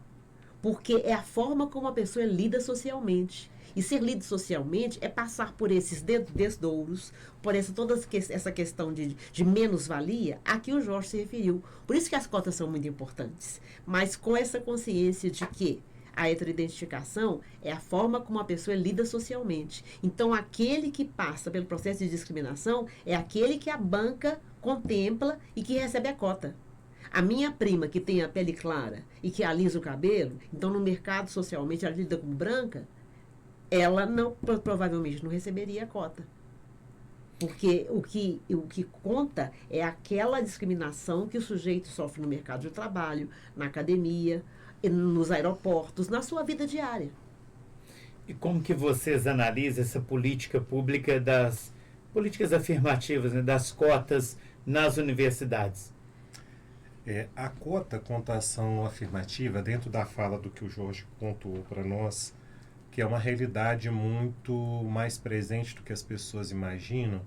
Porque é a forma como a pessoa é lida socialmente. E ser lido socialmente é passar por esses desdouros, por toda essa questão de menos-valia a que o Jorge se referiu. Por isso que as cotas são muito importantes. Mas com essa consciência de que a heteroidentificação é a forma como a pessoa é lida socialmente. Então, aquele que passa pelo processo de discriminação é aquele que a banca contempla e que recebe a cota. A minha prima, que tem a pele clara e que alisa o cabelo, então no mercado socialmente ela é lida como branca, ela provavelmente não receberia a cota. Porque o que conta é aquela discriminação que o sujeito sofre no mercado de trabalho, na academia, nos aeroportos, na sua vida diária. E como que vocês analisam essa política pública das políticas afirmativas, né, das cotas nas universidades? A cota contação afirmativa, dentro da fala do que o Jorge contou para nós, que é uma realidade muito mais presente do que as pessoas imaginam,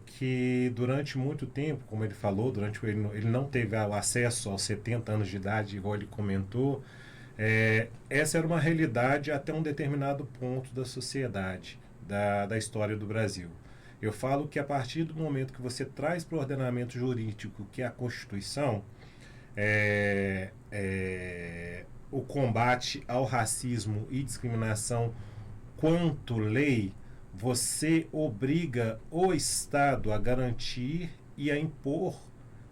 que durante muito tempo, como ele falou, ele não teve o acesso aos 70 anos de idade, igual ele comentou, essa era uma realidade até um determinado ponto da sociedade, da história do Brasil. Eu falo que a partir do momento que você traz para o ordenamento jurídico, que é a Constituição, o combate ao racismo e discriminação quanto lei, você obriga o Estado a garantir e a impor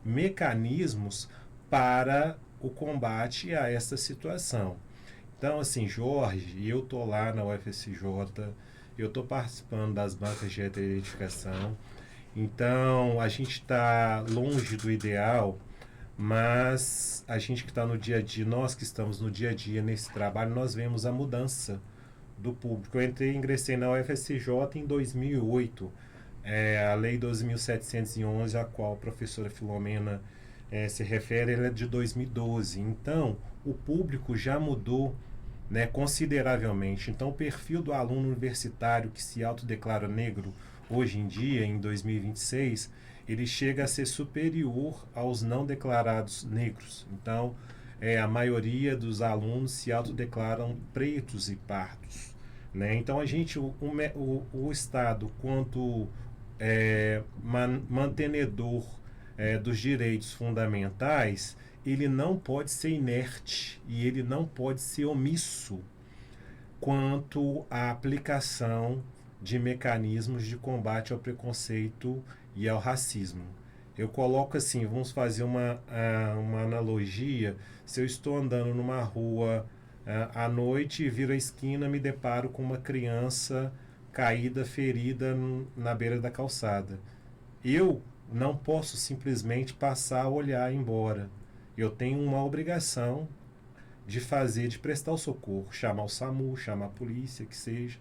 mecanismos para o combate a essa situação. Então, assim, Jorge, eu estou lá na UFSJ, eu estou participando das bancas de heteroedificação, então a gente está longe do ideal, mas a gente que está no dia a dia, nós que estamos no dia a dia nesse trabalho, nós vemos a mudança do público. Eu ingressei na UFSJ em 2008, a Lei 12.711, a qual a professora Filomena se refere, ela é de 2012. Então, o público já mudou, né, consideravelmente. Então, o perfil do aluno universitário que se autodeclara negro hoje em dia, em 2026, ele chega a ser superior aos não declarados negros. Então, a maioria dos alunos se autodeclaram pretos e pardos, né? Então, o Estado, quanto mantenedor dos direitos fundamentais, ele não pode ser inerte e ele não pode ser omisso quanto à aplicação de mecanismos de combate ao preconceito e ao racismo. Eu coloco assim, vamos fazer uma analogia. Se eu estou andando numa rua à noite e viro a esquina, me deparo com uma criança caída, ferida na beira da calçada. Eu não posso simplesmente passar, olhar e ir embora. Eu tenho uma obrigação de prestar o socorro, chamar o SAMU, chamar a polícia, que seja.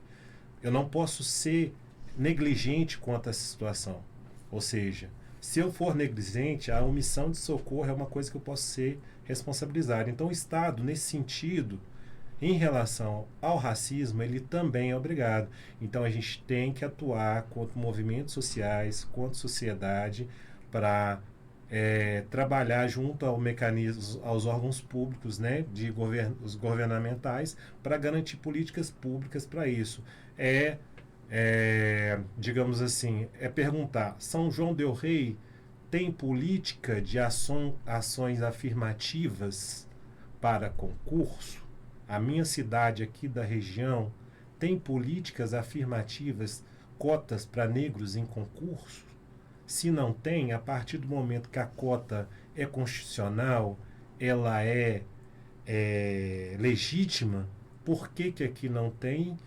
Eu não posso ser negligente quanto a essa situação. Ou seja, se eu for negligente, a omissão de socorro é uma coisa que eu posso ser responsabilizado. Então, o Estado, nesse sentido, em relação ao racismo, ele também é obrigado. Então, a gente tem que atuar quanto movimentos sociais, quanto sociedade, para trabalhar junto ao mecanismos, aos órgãos públicos, né, os governamentais, para garantir políticas públicas para isso. Digamos assim, perguntar, São João del Rei tem política de ações afirmativas para concurso? A minha cidade aqui da região tem políticas afirmativas, cotas para negros em concurso? Se não tem, a partir do momento que a cota é constitucional, ela é legítima, por que aqui não tem?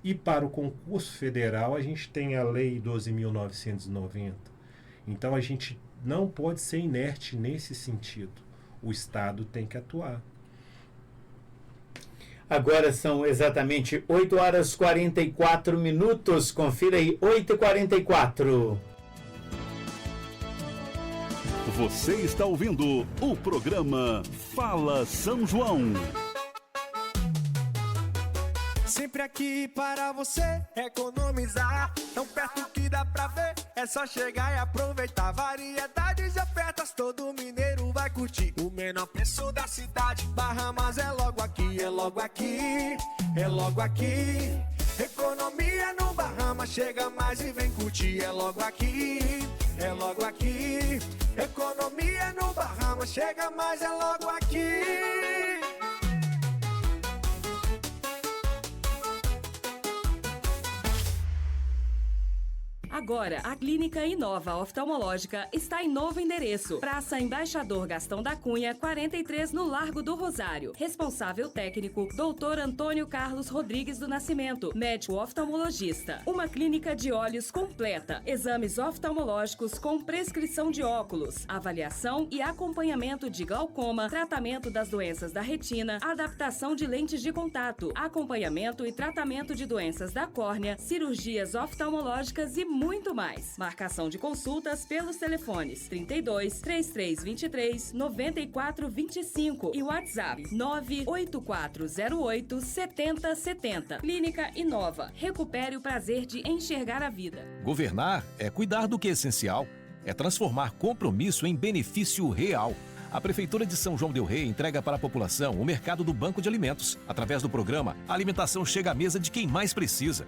E para o concurso federal, a gente tem a Lei 12.990. Então, a gente não pode ser inerte nesse sentido. O Estado tem que atuar. Agora são exatamente 8 horas e 44 minutos. Confira aí, 8h44. Você está ouvindo o programa Fala São João. Sempre aqui para você economizar. Tão perto que dá pra ver. É só chegar e aproveitar. Variedades de ofertas, todo mineiro vai curtir. O menor preço da cidade. Bahamas é logo aqui, é logo aqui, é logo aqui. Economia no Bahamas, chega mais e vem curtir. É logo aqui, é logo aqui. Economia no Bahamas, chega mais, é logo aqui. Agora, a Clínica Inova Oftalmológica está em novo endereço. Praça Embaixador Gastão da Cunha, 43, no Largo do Rosário. Responsável técnico, Dr. Antônio Carlos Rodrigues do Nascimento, médico oftalmologista. Uma clínica de olhos completa. Exames oftalmológicos com prescrição de óculos, avaliação e acompanhamento de glaucoma, tratamento das doenças da retina, adaptação de lentes de contato, acompanhamento e tratamento de doenças da córnea, cirurgias oftalmológicas e muito mais. Marcação de consultas pelos telefones 32 3323 9425 e WhatsApp 98408 7070. Clínica Inova. Recupere o prazer de enxergar a vida. Governar é cuidar do que é essencial, é transformar compromisso em benefício real. A Prefeitura de São João del Rei entrega para a população o mercado do Banco de Alimentos, através do programa A Alimentação Chega à Mesa de Quem Mais Precisa.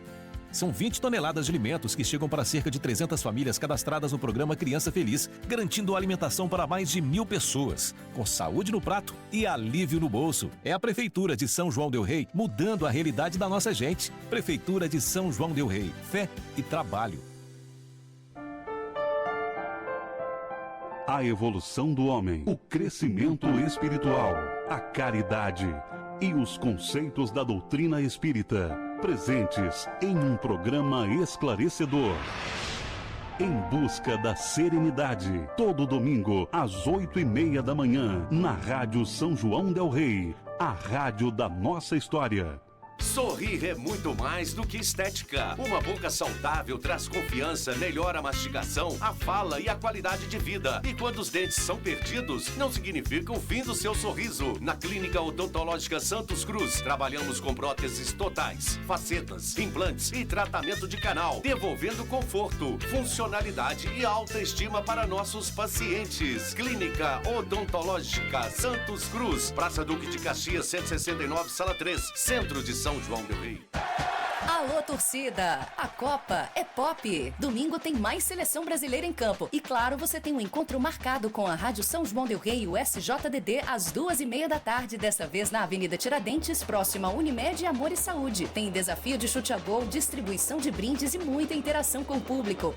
São 20 toneladas de alimentos que chegam para cerca de 300 famílias cadastradas no programa Criança Feliz, garantindo alimentação para mais de 1.000 pessoas, com saúde no prato e alívio no bolso. É a Prefeitura de São João del Rei mudando a realidade da nossa gente. Prefeitura de São João del Rei. Fé e trabalho. A evolução do homem, o crescimento espiritual, a caridade e os conceitos da doutrina espírita, presentes em um programa esclarecedor. Em busca da serenidade, todo domingo às 8:30 da manhã, na Rádio São João del Rei, a rádio da nossa história. Sorrir é muito mais do que estética. Uma boca saudável traz confiança, melhora a mastigação, a fala e a qualidade de vida. E quando os dentes são perdidos, não significa o fim do seu sorriso. Na Clínica Odontológica Santos Cruz, trabalhamos com próteses totais, facetas, implantes e tratamento de canal, devolvendo conforto, funcionalidade e autoestima para nossos pacientes. Clínica Odontológica Santos Cruz, Praça Duque de Caxias, 169, Sala 3, Centro de São João del Rei. Alô, torcida! A Copa é Pop. Domingo tem mais seleção brasileira em campo. E claro, você tem um encontro marcado com a Rádio São João del Rei e o SJDD às 2:30 da tarde, dessa vez na Avenida Tiradentes, próxima a Unimed Amor e Saúde. Tem desafio de chute a gol, distribuição de brindes e muita interação com o público.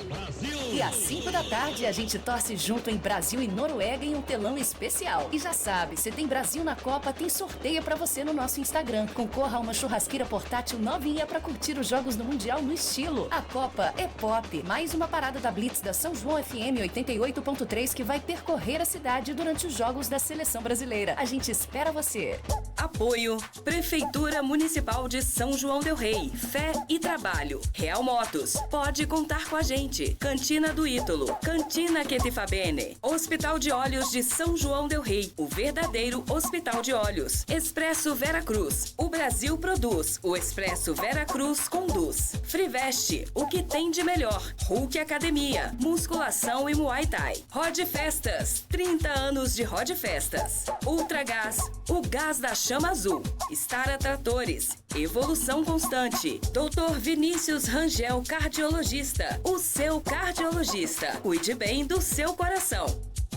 Brasil! E às 5 da tarde a gente torce junto em Brasil e Noruega em um telão especial. E já sabe, se tem Brasil na Copa, tem sorteio pra você no nosso Instagram. Concorra a uma churrasqueira portátil novinha pra curtir os jogos do Mundial no estilo. A Copa é Pop. Mais uma parada da Blitz da São João FM 88.3 que vai percorrer a cidade durante os jogos da Seleção Brasileira. A gente espera você. Apoio Prefeitura Municipal de São João del Rei. Fé e trabalho. Real Motos. Pode contar com a gente. Cantina do Ítalo. Cantina Ketifabene. Hospital de Olhos de São João del Rei. O verdadeiro Hospital de Olhos. Expresso Vera Cruz. O Brasil produz. O Expresso Vera Cruz conduz. Friveste. O que tem de melhor. Hulk Academia. Musculação e Muay Thai. Rod Festas. 30 anos de Rod Festas. Ultragás. O gás da chama azul. Stara Tratores. Evolução constante. Dr. Vinícius Rangel, cardiologista. O seu cardiologista. Cuide bem do seu coração.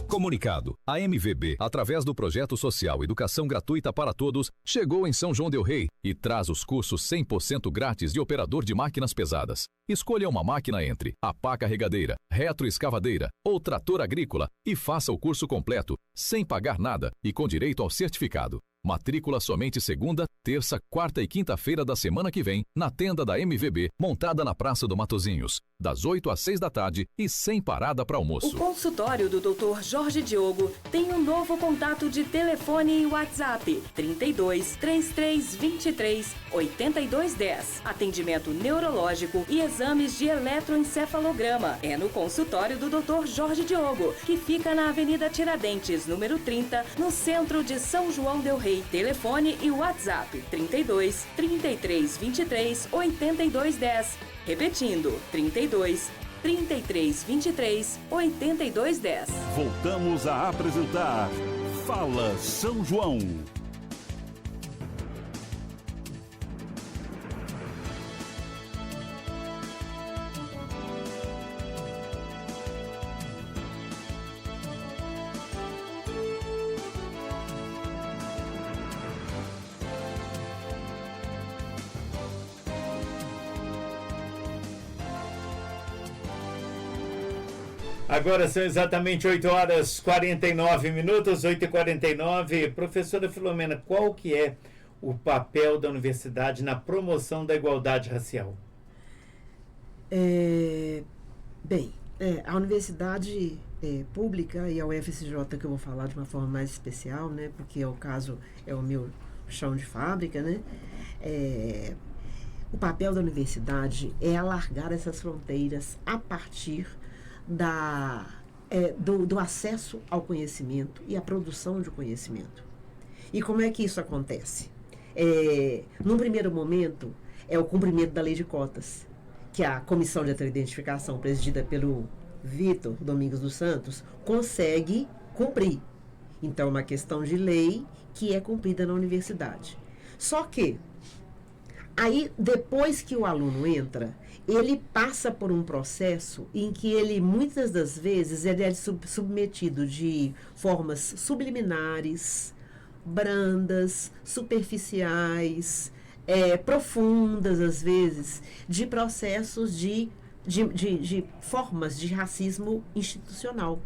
Comunicado. A MVB, através do projeto social Educação Gratuita para Todos, chegou em São João del Rei e traz os cursos 100% grátis de operador de máquinas pesadas. Escolha uma máquina entre a pá carregadeira, retroescavadeira ou trator agrícola e faça o curso completo, sem pagar nada e com direito ao certificado. Matrícula somente segunda, terça, quarta e quinta-feira da semana que vem, na tenda da MVB, montada na Praça do Matozinhos, das 8 às 6 da tarde e sem parada para almoço. O consultório do Dr. Jorge Diogo tem um novo contato de telefone e WhatsApp: 32 3323 8210. Atendimento neurológico e exames de eletroencefalograma. É no consultório do Dr. Jorge Diogo, que fica na Avenida Tiradentes, número 30, no centro de São João del Rei. Telefone e WhatsApp: 32 3323 8210. Repetindo: 32 3323 8210. Voltamos a apresentar Fala São João. Agora são exatamente 8 horas 49 minutos, 8h49. Professora Filomena, qual que é o papel da universidade na promoção da igualdade racial? A universidade pública e a UFSJ, que eu vou falar de uma forma mais especial, né, porque o caso é o meu chão de fábrica, né, o papel da universidade é alargar essas fronteiras a partir do acesso ao conhecimento e à produção de conhecimento. E como é que isso acontece? Num primeiro momento, é o cumprimento da lei de cotas, que a Comissão de Heteroidentificação, presidida pelo Vitor Domingos dos Santos, consegue cumprir. Então, é uma questão de lei que é cumprida na universidade. Só que Aí, depois que o aluno entra, ele passa por um processo em que ele, muitas das vezes, ele é submetido de formas subliminares, brandas, superficiais, profundas, às vezes, de processos de formas de racismo institucional.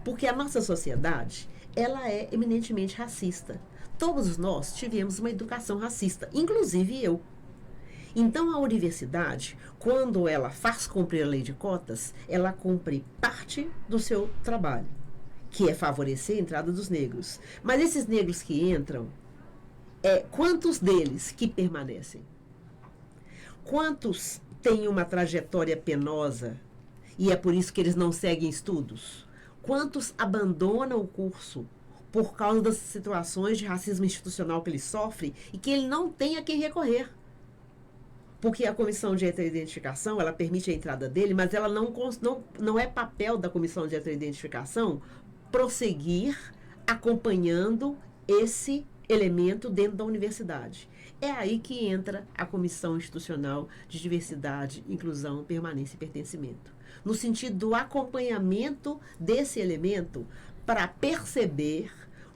Porque a nossa sociedade, ela é eminentemente racista. Todos nós tivemos uma educação racista, inclusive eu. Então, a universidade, quando ela faz cumprir a lei de cotas, ela cumpre parte do seu trabalho, que é favorecer a entrada dos negros. Mas esses negros que entram, quantos deles que permanecem? Quantos têm uma trajetória penosa e é por isso que eles não seguem estudos? Quantos abandonam o curso por causa das situações de racismo institucional que ele sofre e que ele não tem a quem recorrer? Porque a comissão de heteroidentificação, ela permite a entrada dele, mas ela não é papel da comissão de heteroidentificação prosseguir acompanhando esse elemento dentro da universidade. É aí que entra a Comissão Institucional de Diversidade, Inclusão, Permanência e Pertencimento. No sentido do acompanhamento desse elemento para perceber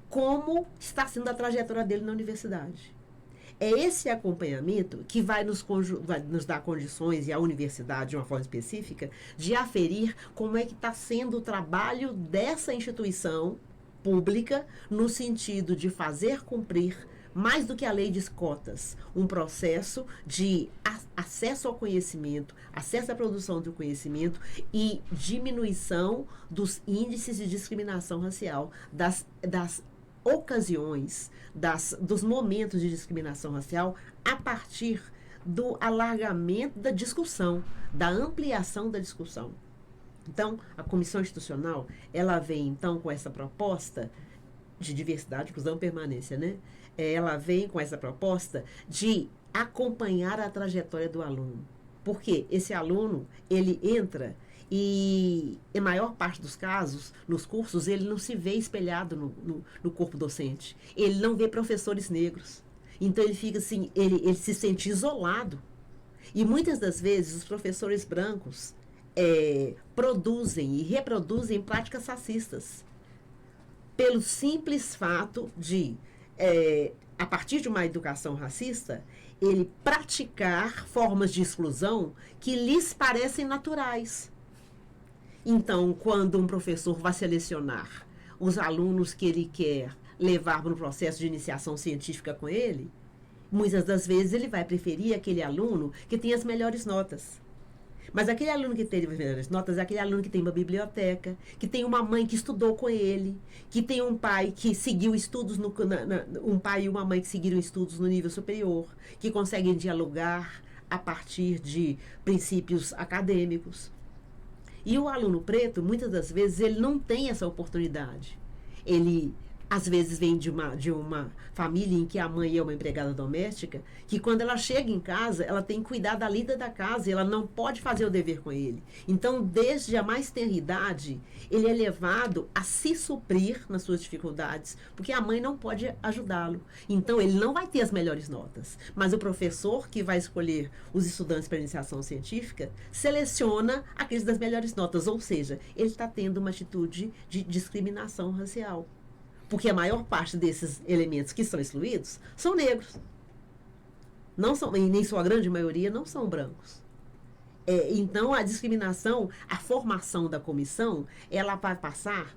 como está sendo a trajetória dele na universidade. É esse acompanhamento que vai nos dar condições, e a universidade, de uma forma específica, de aferir como é que está sendo o trabalho dessa instituição pública no sentido de fazer cumprir, mais do que a lei de cotas, um processo de acesso ao conhecimento, acesso à produção do conhecimento e diminuição dos índices de discriminação racial, das ocasiões, dos momentos de discriminação racial a partir do alargamento da discussão, da ampliação da discussão. Então, a Comissão Institucional, ela vem, então, com essa proposta de diversidade, inclusão e permanência, né? Ela vem com essa proposta de acompanhar a trajetória do aluno. Porque esse aluno, ele entra e, em maior parte dos casos, nos cursos, ele não se vê espelhado no corpo docente. Ele não vê professores negros. Então, ele fica assim, ele se sente isolado. E, muitas das vezes, os professores brancos produzem e reproduzem práticas racistas. Pelo simples fato de, a partir de uma educação racista, ele praticar formas de exclusão que lhes parecem naturais. Então, quando um professor vai selecionar os alunos que ele quer levar para um processo de iniciação científica com ele, muitas das vezes ele vai preferir aquele aluno que tem as melhores notas. Mas aquele aluno que tem as melhores notas é aquele aluno que tem uma biblioteca, que tem uma mãe que estudou com ele, que tem um pai que seguiu estudos, um pai e uma mãe que seguiram estudos no nível superior, que conseguem dialogar a partir de princípios acadêmicos. E o aluno preto, muitas das vezes, ele não tem essa oportunidade. Ele, às vezes, vem de uma família em que a mãe é uma empregada doméstica, que quando ela chega em casa, ela tem que cuidar da lida da casa e ela não pode fazer o dever com ele. Então, desde a mais tenra idade, ele é levado a se suprir nas suas dificuldades, porque a mãe não pode ajudá-lo. Então, ele não vai ter as melhores notas. Mas o professor que vai escolher os estudantes para iniciação científica seleciona aqueles das melhores notas, ou seja, ele está tendo uma atitude de discriminação racial. Porque a maior parte desses elementos que são excluídos são negros. Não são, e nem sua grande maioria não são brancos. Então, a discriminação, a formação da comissão, ela vai passar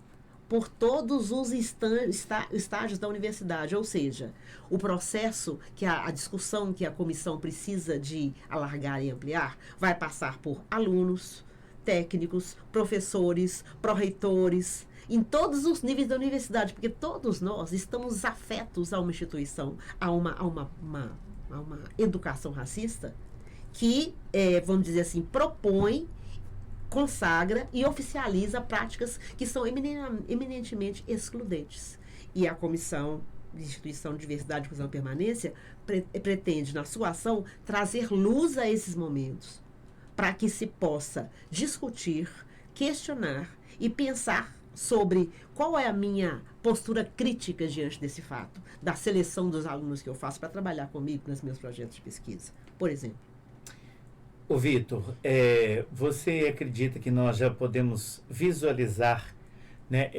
por todos os estágios da universidade. Ou seja, o processo, a discussão que a comissão precisa de alargar e ampliar, vai passar por alunos, técnicos, professores, pró-reitores, em todos os níveis da universidade, porque todos nós estamos afetos a uma instituição, a uma educação racista que, vamos dizer assim, propõe, consagra e oficializa práticas que são eminentemente excludentes. E a Comissão de Instituição de Diversidade, Inclusão e Permanência pretende, na sua ação, trazer luz a esses momentos, para que se possa discutir, questionar e pensar sobre qual é a minha postura crítica diante desse fato, da seleção dos alunos que eu faço para trabalhar comigo nos meus projetos de pesquisa, por exemplo. Ô Vitor, você acredita que nós já podemos visualizar, né,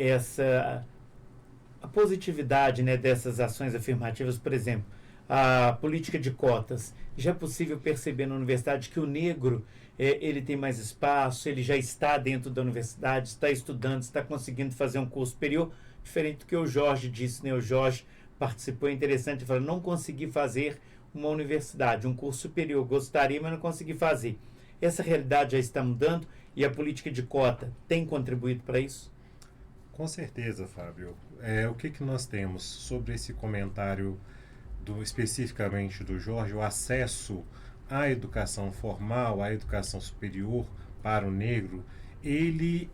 a positividade, né, dessas ações afirmativas? Por exemplo, a política de cotas. Já é possível perceber na universidade que o negro ele tem mais espaço, ele já está dentro da universidade, está estudando, está conseguindo fazer um curso superior, diferente do que o Jorge disse, né? O Jorge participou, é interessante, ele falou, não consegui fazer uma universidade, um curso superior, gostaria, mas não consegui fazer. Essa realidade já está mudando e a política de cota tem contribuído para isso? Com certeza, Fábio. O que nós temos sobre esse comentário especificamente do Jorge, o acesso à educação formal, à educação superior para o negro, ele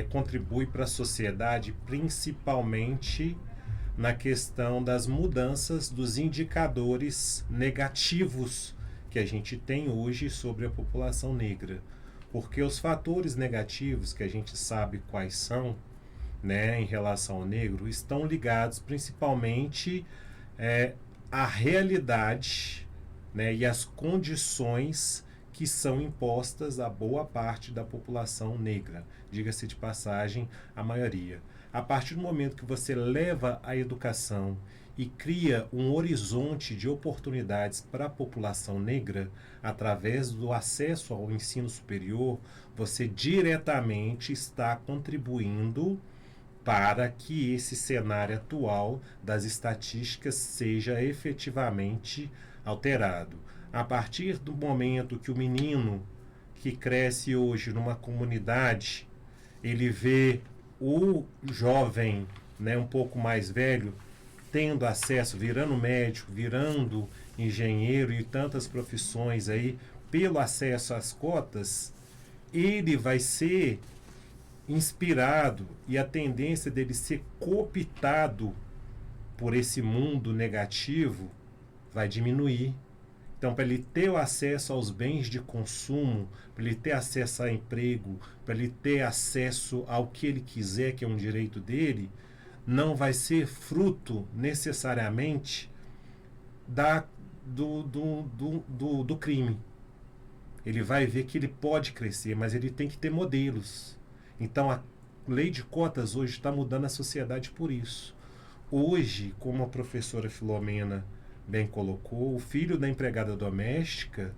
contribui para a sociedade principalmente na questão das mudanças dos indicadores negativos que a gente tem hoje sobre a população negra. Porque os fatores negativos, que a gente sabe quais são, né, em relação ao negro, estão ligados principalmente à realidade, né, e às condições que são impostas a boa parte da população negra, diga-se de passagem, a maioria. A partir do momento que você leva a educação e cria um horizonte de oportunidades para a população negra, através do acesso ao ensino superior, você diretamente está contribuindo para que esse cenário atual das estatísticas seja efetivamente alterado. A partir do momento que o menino que cresce hoje numa comunidade, ele vê o jovem, né, um pouco mais velho, tendo acesso, virando médico, virando engenheiro e tantas profissões aí, pelo acesso às cotas, ele vai ser inspirado e a tendência dele ser cooptado por esse mundo negativo vai diminuir. Então, para ele ter o acesso aos bens de consumo, para ele ter acesso a emprego, para ele ter acesso ao que ele quiser, que é um direito dele, não vai ser fruto necessariamente do crime. Ele vai ver que ele pode crescer, mas ele tem que ter modelos. Então, a lei de cotas hoje está mudando a sociedade por isso. Hoje, como a professora Filomena bem colocou, o filho da empregada doméstica,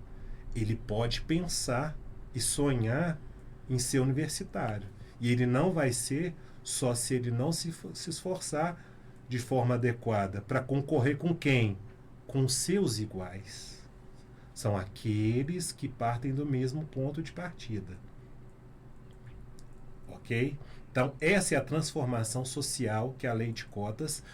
ele pode pensar e sonhar em ser universitário. E ele não vai ser só se ele não se esforçar de forma adequada para concorrer com quem? Com seus iguais. São aqueles que partem do mesmo ponto de partida. Ok? Então, essa é a transformação social que a lei de cotas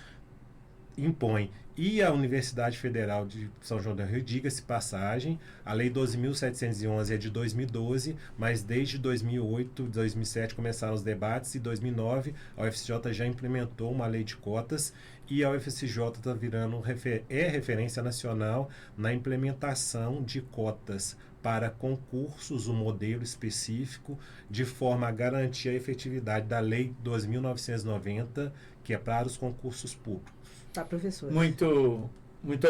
impõe. E a Universidade Federal de São João del Rei, diga-se passagem, a Lei 12.711 é de 2012, mas desde 2008, 2007 começaram os debates e em 2009 a UFCJ já implementou uma lei de cotas e a UFCJ está virando referência nacional na implementação de cotas para concursos, um modelo específico, de forma a garantir a efetividade da Lei 2.990, que é para os concursos públicos. Tá, professor. Muito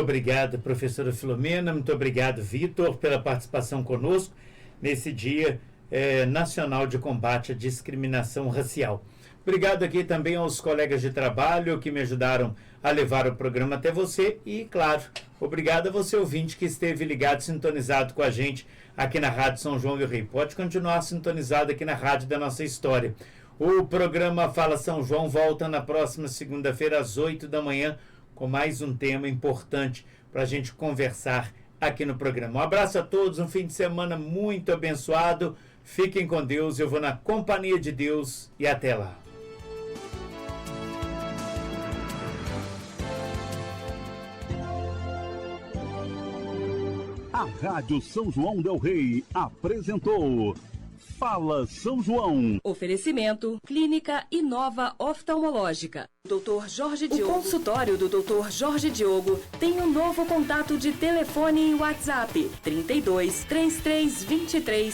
obrigado, professora Filomena. Muito obrigado, Vitor, pela participação conosco nesse Dia Nacional de Combate à Discriminação Racial. Obrigado aqui também aos colegas de trabalho que me ajudaram a levar o programa até você e, claro, obrigado a você, ouvinte, que esteve ligado, sintonizado com a gente aqui na Rádio São João del Rei. Pode continuar sintonizado aqui na Rádio da Nossa História. O programa Fala São João volta na próxima segunda-feira às 8 da manhã com mais um tema importante para a gente conversar aqui no programa. Um abraço a todos, um fim de semana muito abençoado. Fiquem com Deus, eu vou na companhia de Deus e até lá. A Rádio São João del Rei apresentou Fala São João. Oferecimento Clínica Inova Oftalmológica. Dr. Jorge Diogo. O consultório do Dr. Jorge Diogo tem um novo contato de telefone e WhatsApp: 32 33 23